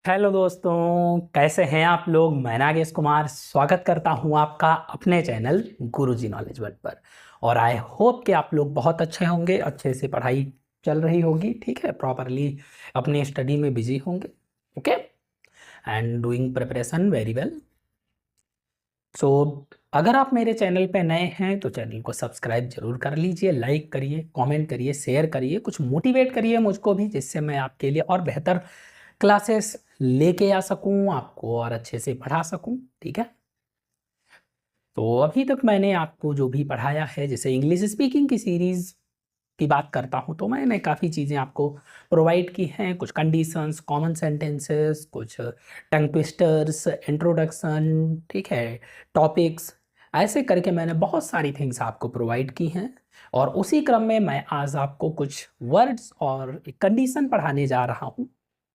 Hello दोस्तों, कैसे हैं आप लोग। मैं नागेश कुमार स्वागत करता हूं आपका अपने चैनल गुरुजी नॉलेज वर्ल्ड पर। और आई होप कि आप लोग बहुत अच्छे होंगे, अच्छे से पढ़ाई चल रही होगी, ठीक है, प्रॉपरली अपनी स्टडी में बिजी होंगे, okay, and doing preparation very well. So अगर आप मेरे चैनल पे नए हैं तो चैनल को सब्सक्राइब जरूर कर लीजिए, लाइक करिए, कमेंट करिए, शेयर करिए, कुछ मोटिवेट करिए मुझको भी, जिससे मैं आपके लिए और बेहतर क्लासेस लेके आ सकूं, आपको और अच्छे से पढ़ा सकूं, ठीक है। तो अभी तक मैंने आपको जो भी पढ़ाया है, जैसे इंग्लिश स्पीकिंग की सीरीज़ की बात करता हूं, तो मैंने काफ़ी चीज़ें आपको प्रोवाइड की हैं, कुछ कंडीशंस, कॉमन सेंटेंसेस, कुछ टंग ट्विस्टर्स, इंट्रोडक्शन, ठीक है, टॉपिक्स, ऐसे करके मैंने बहुत सारी थिंग्स आपको प्रोवाइड की हैं। और उसी क्रम में मैं आज आपको कुछ वर्ड्स और एक कंडीशन पढ़ाने जा रहा हूं,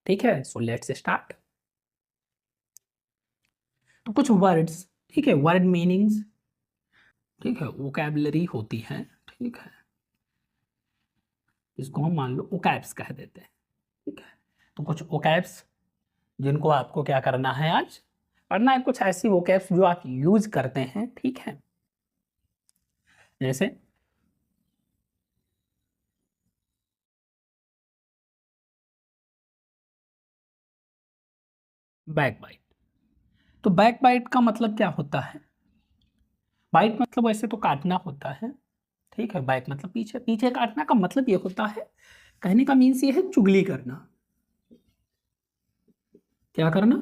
ठीक है। So let's start. तो कुछ वर्ड्स, ठीक है, वर्ड मीनिंग्स, ठीक है, वोकैबलरी होती है, ठीक है, इसको हम मान लो ओकैब्स कह देते हैं, ठीक है। तो कुछ ओकैब्स जिनको आपको क्या करना है, आज पढ़ना है, कुछ ऐसी वोकैब्स जो आप यूज करते हैं, ठीक है। जैसे बैक बाइट। तो बैक बाइट का मतलब क्या होता है? बाइट मतलब वैसे तो काटना होता है, ठीक है। बैक मतलब पीछे, पीछे काटना का मतलब ये होता है, कहने का मीन्स ये है चुगली करना। क्या करना?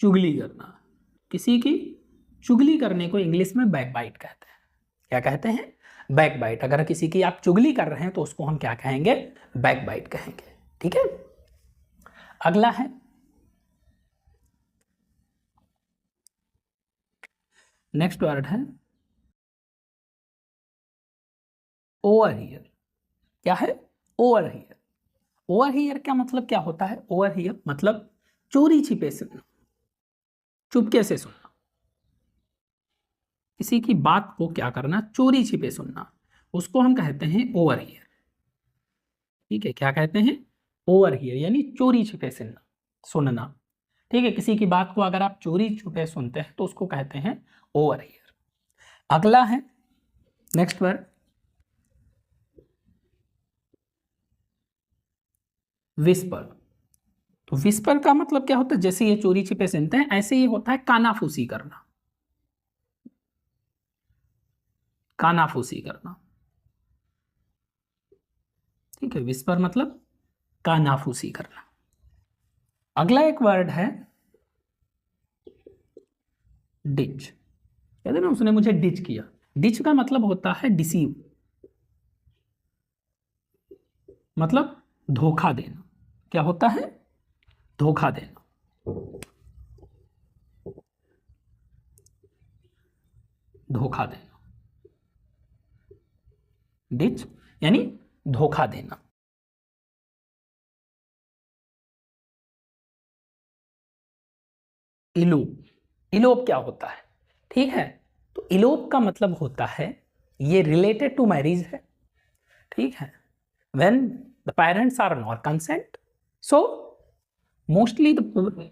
चुगली करना। किसी की चुगली करने को इंग्लिश में बैक बाइट कहते हैं। क्या कहते हैं? Back bite. अगर किसी की आप चुगली कर रहे हैं तो उसको हम क्या कहेंगे? बैक बाइट कहेंगे, ठीक है। अगला है, नेक्स्ट वर्ड है ओवर हियर। क्या है? Over here. ओवर हियर का मतलब क्या होता है? ओवर हियर मतलब चोरी छिपे सुनना, चुपके से सुनना, किसी की बात को क्या करना? चोरी छिपे सुनना, उसको हम कहते हैं ओवर हियर, ठीक है। क्या कहते हैं? ओवर हियर, यानी चोरी छिपे सुनना, सुनना, ठीक है। किसी की बात को अगर आप चोरी छुपे सुनते हैं तो उसको कहते हैं ओवर हियर। अगला है, नेक्स्ट वर्ड, विस्पर। तो विस्पर का मतलब क्या होता है? जैसे ये चोरी छिपे सुनते हैं, ऐसे ही होता है कानाफूसी करना, कानाफूसी करना, ठीक है। विस्पर मतलब कानाफूसी करना। अगला एक वर्ड है डिच। कहते हैं ना, उसने मुझे डिच किया। डिच का मतलब होता है डिसीव, मतलब धोखा देना। क्या होता है? धोखा देना, धोखा देना। डिच यानी धोखा देना। इलोप। इलोप क्या होता है? ठीक है, तो इलोप का मतलब होता है, ये रिलेटेड टू मैरिज है, ठीक है। When the parents are not consent, so mostly the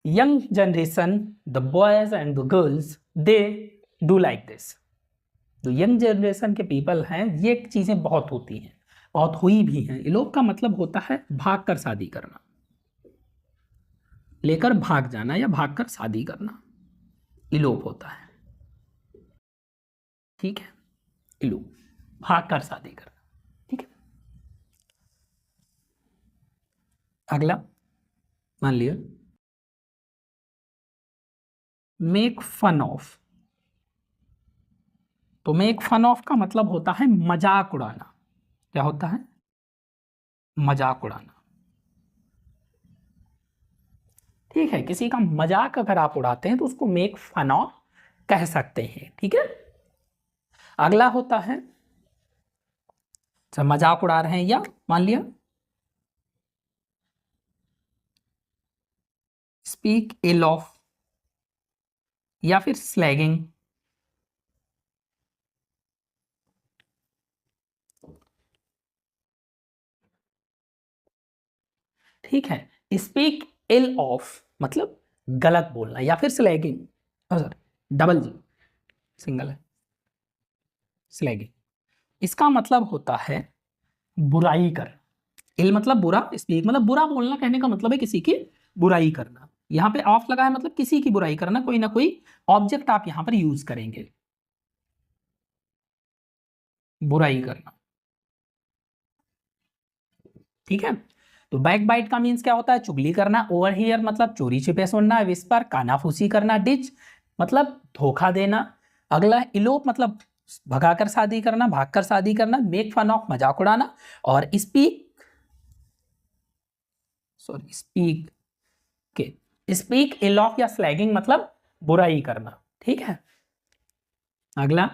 young generation, the boys and the girls, they do like this. जो यंग जनरेशन के पीपल हैं, ये चीजें बहुत होती हैं, बहुत हुई भी हैं। इलोप का मतलब होता है भाग कर शादी करना, लेकर भाग जाना या भाग कर शादी करना, इलोप होता है, ठीक है। इलोप, भाग कर शादी करना, ठीक है। अगला, मान लिया मेक फन ऑफ। तो मेक फन ऑफ का मतलब होता है मजाक उड़ाना। क्या होता है? मजाक उड़ाना, ठीक है। किसी का मजाक अगर आप उड़ाते हैं तो उसको मेक फन ऑफ कह सकते हैं, ठीक है। अगला होता है, जब मजाक उड़ा रहे हैं, या मान लिया स्पीक इल ऑफ, या फिर स्लैगिंग, ठीक है। स्पीक इल ऑफ मतलब गलत बोलना, या फिर स्लैगिंग, सर डबल जी सिंगल है, स्लैगिंग, इसका मतलब होता है बुराई कर। इल मतलब बुरा, स्पीक मतलब बुरा बोलना, कहने का मतलब है किसी की बुराई करना। यहाँ पे ऑफ लगा है मतलब किसी की बुराई करना, कोई ना कोई ऑब्जेक्ट आप यहाँ पर यूज करेंगे, बुराई करना, ठीक है। तो बैक बाइट का मीन्स क्या होता है, चुगली करना। ओवर हियर मतलब चोरी छिपे सुनना। विस्पर कानाफूसी करना। डिच मतलब धोखा देना। अगला है इलोप मतलब भगाकर शादी करना, भागकर शादी करना। मेक फन ऑफ मजाक उड़ाना। और स्पीक स्पीक इल ऑफ या स्लैगिंग मतलब बुराई करना, ठीक है। अगला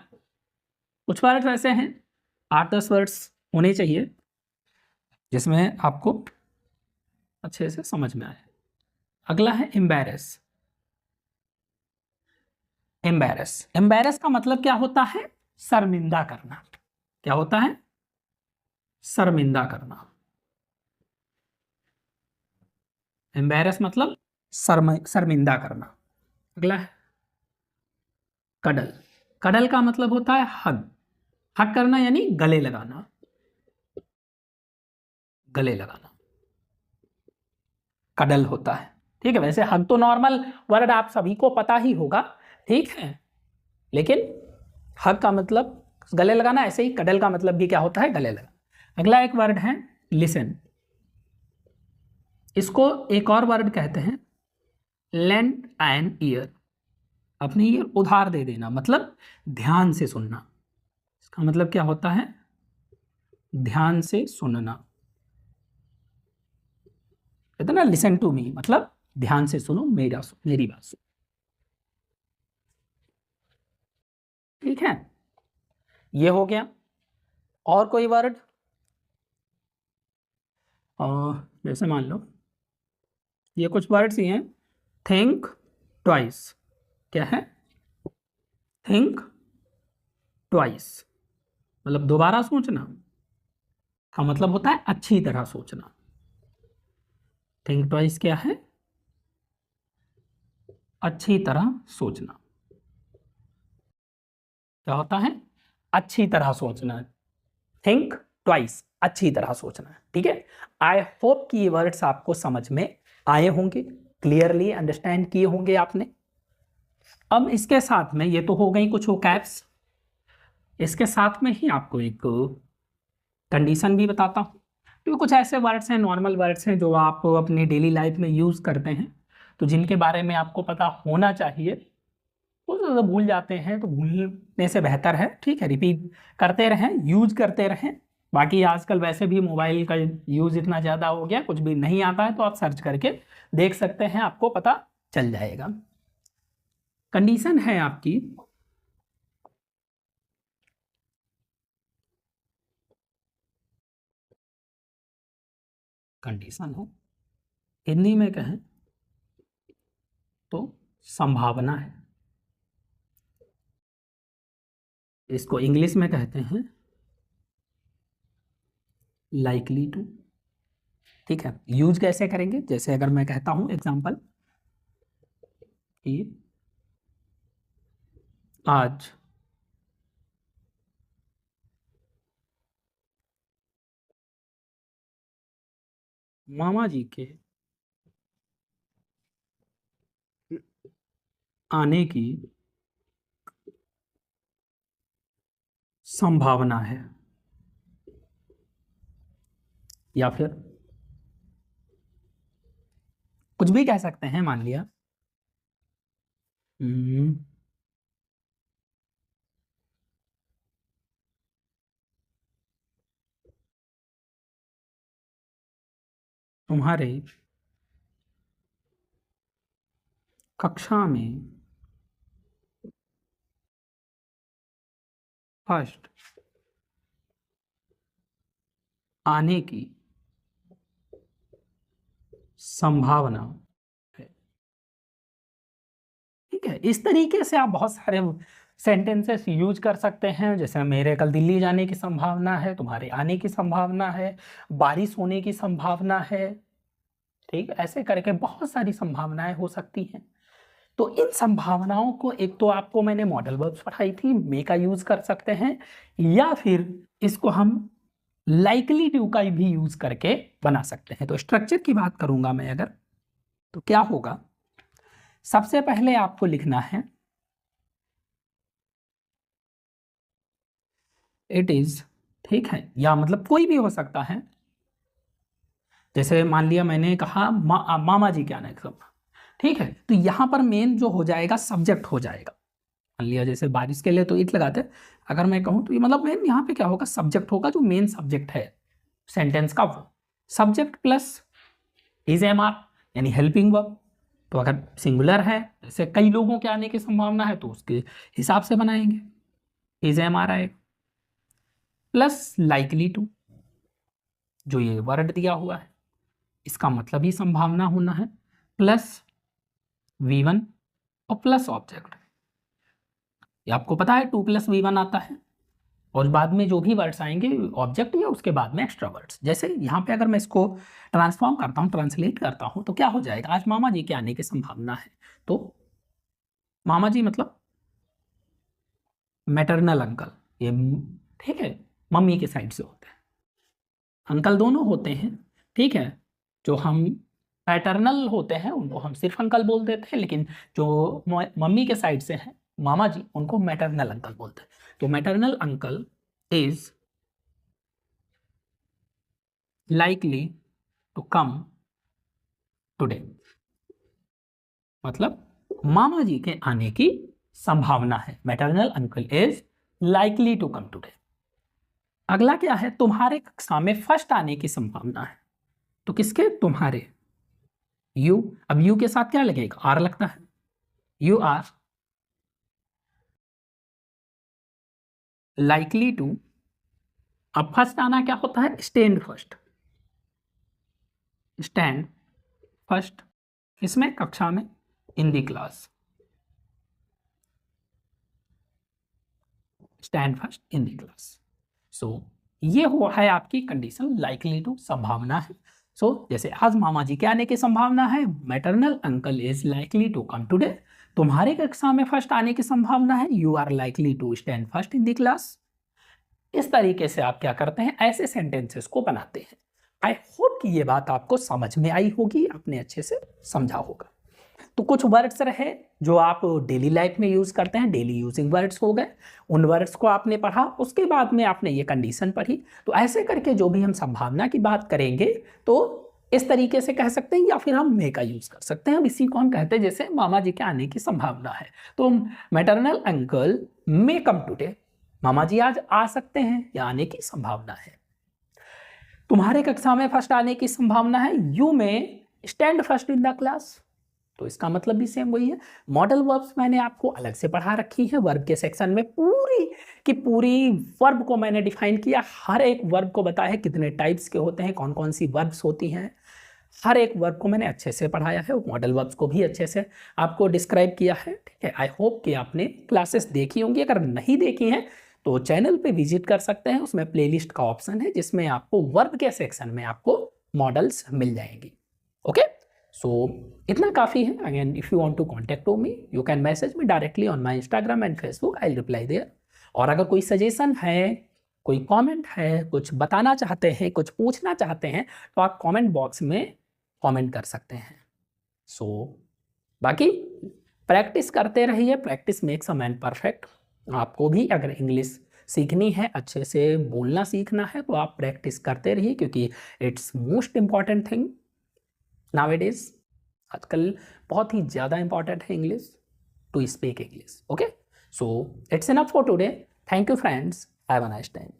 कुछ वर्ड्स ऐसे हैं, 8-10 वर्ड्स होने चाहिए जिसमें आपको अच्छे से समझ में आए। अगला है एम्बैरस। एम्बैरस का मतलब क्या होता है, शर्मिंदा करना। क्या होता है, शर्मिंदा करना। एम्बैरस मतलब शर्मिंदा करना। अगला है कडल। कडल का मतलब होता है हग करना यानी गले लगाना, गले लगाना कडल होता है, ठीक है। वैसे हग तो नॉर्मल वर्ड आप सभी को पता ही होगा, ठीक है, लेकिन हग का मतलब गले लगाना, ऐसे ही कडल का मतलब भी क्या होता है, गले लगाना। अगला एक वर्ड है लिसन। इसको एक और वर्ड कहते हैं लेंड एन ईयर। अपनी ईयर उधार दे देना मतलब ध्यान से सुनना। इसका मतलब क्या होता है, ध्यान से सुनना। कहते ना लिसन टू मी मतलब ध्यान से सुनो, मेरी बात सुनो, ठीक है। ये हो गया। और कोई वर्ड, जैसे मान लो ये कुछ वर्ड्स ही हैं। Think twice. क्या है, थिंक ट्वाइस मतलब दोबारा सोचना का मतलब होता है अच्छी तरह सोचना। थिंक ट्वाइस क्या है, अच्छी तरह सोचना। क्या होता है, अच्छी तरह सोचना। थिंक ट्वाइस अच्छी तरह सोचना, ठीक है। आई होप कि ये वर्ड्स आपको समझ में आए होंगे, क्लियरली अंडरस्टैंड किए होंगे आपने। अब इसके साथ में ये तो हो गई कुछ वोकैब्स, इसके साथ में ही आपको एक कंडीशन भी बताता हूँ। तो कुछ ऐसे वर्ड्स हैं, नॉर्मल वर्ड्स हैं जो आप अपनी डेली लाइफ में यूज़ करते हैं, तो जिनके बारे में आपको पता होना चाहिए। वो ज़्यादा भूल जाते हैं तो भूलने से बेहतर है, ठीक है, रिपीट करते रहें, यूज करते रहें। बाकी आजकल वैसे भी मोबाइल का यूज़ इतना ज़्यादा हो गया, कुछ भी नहीं आता है तो आप सर्च करके देख सकते हैं, आपको पता चल जाएगा। कंडीशन है आपकी, कंडीशन है, हिंदी में कहें तो संभावना है। इसको इंग्लिश में कहते हैं लाइकली टू, ठीक है। यूज कैसे करेंगे, जैसे अगर मैं कहता हूं एग्जांपल कि आज मामा जी के आने की संभावना है, या फिर कुछ भी कह सकते हैं। मान लिया हम्म, तुम्हारे कक्षा में फर्स्ट आने की संभावना है, ठीक है। इस तरीके से आप बहुत सारे सेंटेंसेस यूज कर सकते हैं, जैसे मेरे कल दिल्ली जाने की संभावना है, तुम्हारे आने की संभावना है, बारिश होने की संभावना है, ठीक, ऐसे करके बहुत सारी संभावनाएं हो सकती हैं। तो इन संभावनाओं को एक तो आपको मैंने मॉडल वर्ब्स पढ़ाई थी, मे का यूज कर सकते हैं, या फिर इसको हम लाइकली टू का भी यूज करके बना सकते हैं। तो स्ट्रक्चर की बात करूंगा मैं अगर, तो क्या होगा, सबसे पहले आपको लिखना है इट इज, ठीक है, या मतलब कोई भी हो सकता है। जैसे मान लिया मैंने कहा मामा जी क्या नाम, ठीक है, तो यहां पर मेन जो हो जाएगा सब्जेक्ट हो जाएगा। मान लिया जैसे बारिश के लिए तो इट लगाते हैं, अगर मैं कहूं तो ये मतलब मेन यहाँ पे क्या होगा, सब्जेक्ट होगा, जो मेन सब्जेक्ट है सेंटेंस का वो subject plus is am are यानी हेल्पिंग वर्ब। तो अगर सिंगुलर है, जैसे कई लोगों के आने की संभावना है, तो उसके हिसाब से बनाएंगे, इज एम आर आएगा, प्लस लाइकली टू, जो ये वर्ड दिया हुआ है इसका मतलब ही संभावना होना है, प्लस V1 और प्लस ऑब्जेक्ट। ये आपको पता है 2 + V1 आता है, और बाद में जो भी वर्ड्स आएंगे ऑब्जेक्ट या उसके बाद में एक्स्ट्रा वर्ड्स। जैसे यहाँ पे अगर मैं इसको ट्रांसफॉर्म करता हूँ, ट्रांसलेट करता हूँ, तो क्या हो जाएगा, आज मामा जी के आने की संभावना है, तो मामा जी मतलब मैटरनल अंकल, ये ठीक है, मम्मी के साइड से होते हैं, अंकल दोनों होते हैं, ठीक है। जो हम पैटर्नल होते हैं उनको हम सिर्फ अंकल बोल देते हैं, लेकिन जो मम्मी के साइड से हैं मामा जी, उनको मैटरनल अंकल बोलते हैं। तो maternal uncle is likely to come today, मतलब मामा जी के आने की संभावना है, maternal uncle is likely to come today. अगला क्या है, तुम्हारे कक्षा में फर्स्ट आने की संभावना है, तो किसके, तुम्हारे, यू, अब यू के साथ क्या लगेगा, आर लगता है, यू आर लाइकली टू, अब फर्स्ट आना क्या होता है, स्टैंड फर्स्ट, स्टैंड फर्स्ट, इसमें कक्षा में, in the class, stand first in the class. So ये हुआ है आपकी कंडीशन, लाइकली टू संभावना है। सो जैसे आज मामा जी के आने की संभावना है, maternal uncle is likely to come today, तुम्हारे कक्षा में फर्स्ट आने की संभावना है, you are likely to stand first in the class. इस तरीके से आप क्या करते हैं, ऐसे सेंटेंसेस को बनाते हैं। आई होप कि ये बात आपको समझ में आई होगी, आपने अच्छे से समझा होगा। तो कुछ वर्ड्स रहे जो आप डेली लाइफ में यूज करते हैं, डेली यूजिंग वर्ड्स हो गए, उन वर्ड्स को आपने पढ़ा, उसके बाद में आपने ये कंडीशन पढ़ी। तो ऐसे करके जो भी हम संभावना की बात करेंगे तो इस तरीके से कह सकते हैं, या फिर हम मे का यूज कर सकते हैं। अब इसी को हम कहते हैं, जैसे मामा जी के आने की संभावना है, तो मैटरनल अंकल मे कम टुडे, मामा जी आज आ सकते हैं या आने की संभावना है। तुम्हारे कक्षा में फर्स्ट आने की संभावना है, यू में stand first in the class, तो इसका मतलब भी सेम वही है। मॉडल वर्ब्स मैंने आपको अलग से पढ़ा रखी है, वर्ब के सेक्शन में पूरी की पूरी वर्ब को मैंने डिफाइन किया, हर एक वर्ब को बताया है कितने टाइप्स के होते हैं, कौन कौन सी वर्ब्स होती हैं, हर एक वर्ब को मैंने अच्छे से पढ़ाया है, मॉडल वर्ब्स को भी अच्छे से आपको डिस्क्राइब किया है, ठीक है। आई होप कि आपने क्लासेस देखी होंगी, अगर नहीं देखी हैं तो चैनल पे विजिट कर सकते हैं, उसमें प्लेलिस्ट का ऑप्शन है जिसमें आपको वर्ब के सेक्शन में आपको मॉडल्स मिल जाएंगी। ओके, सो इतना काफ़ी है। Again if you want to contact to me, you can message me directly on my Instagram and Facebook, I reply there. और अगर कोई सजेशन है, कोई कमेंट है, कुछ बताना चाहते हैं, कुछ पूछना चाहते हैं, तो आप कमेंट बॉक्स में कमेंट कर सकते हैं। सो बाकी प्रैक्टिस करते रहिए, practice makes a man perfect. आपको भी अगर इंग्लिश सीखनी है, अच्छे से बोलना सीखना है, तो आप प्रैक्टिस करते रहिए, क्योंकि it's most important thing nowadays. आजकल बहुत ही ज़्यादा इंपॉर्टेंट है English, to speak English. Okay, so it's enough for today. Thank you friends, have a nice time.